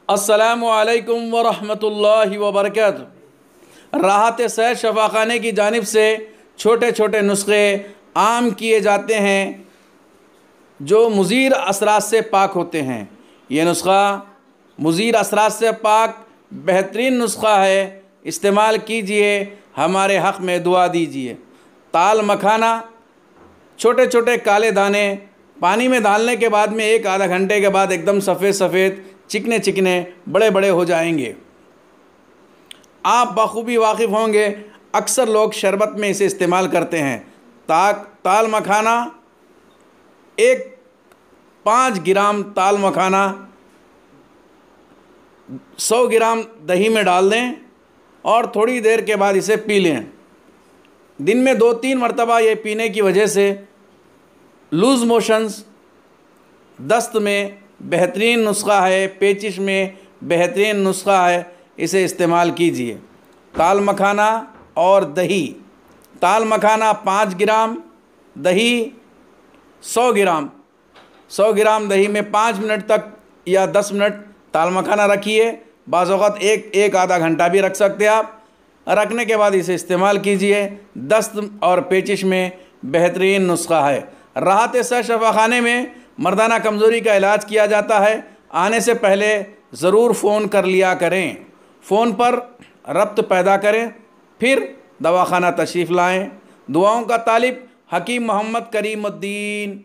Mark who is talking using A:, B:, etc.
A: अस्सलामु अलैकुम वरहमतुल्लाहि वबरकातुहू। राहत सेहत शफ़ाख़ाने की जानिब से छोटे छोटे नुस्खे आम किए जाते हैं जो मुज़ीर असरात से पाक होते हैं। ये नुस्खा मुज़ीर असरात से पाक बेहतरीन नुस्खा है, इस्तेमाल कीजिए, हमारे हक़ में दुआ दीजिए। ताल मखाना, छोटे छोटे काले दाने पानी में डालने के बाद में एक आधा घंटे के बाद एकदम सफ़ेद सफ़ेद चिकने चिकने बड़े बड़े हो जाएंगे। आप बखूबी वाकिफ़ होंगे, अक्सर लोग शरबत में इसे इस्तेमाल करते हैं। ताल मखाना 5 ग्राम ताल मखाना 100 ग्राम दही में डाल दें और थोड़ी देर के बाद इसे पी लें। दिन में 2-3 मरतबा ये पीने की वजह से लूज़ मोशंस, दस्त में बेहतरीन नुस्खा है, पेचिश में बेहतरीन नुस्खा है, इसे इस्तेमाल कीजिए। ताल मखाना और दही, ताल मखाना 5 ग्राम, दही 100 ग्राम। 100 ग्राम दही में 5 मिनट तक या 10 मिनट ताल मखाना रखिए। बाज़ औक़ात एक आधा घंटा भी रख सकते हैं आप। रखने के बाद इसे इस्तेमाल कीजिए। दस्त और पेचिश में बेहतरीन नुस्खा है। राहत सेहत शफ़ाख़ाने में मर्दाना कमज़ोरी का इलाज किया जाता है। आने से पहले ज़रूर फ़ोन कर लिया करें, फ़ोन पर रब्त पैदा करें, फिर दवाखाना तशरीफ़ लाएँ। दुआओं का तालिब हकीम मोहम्मद करीमुद्दीन।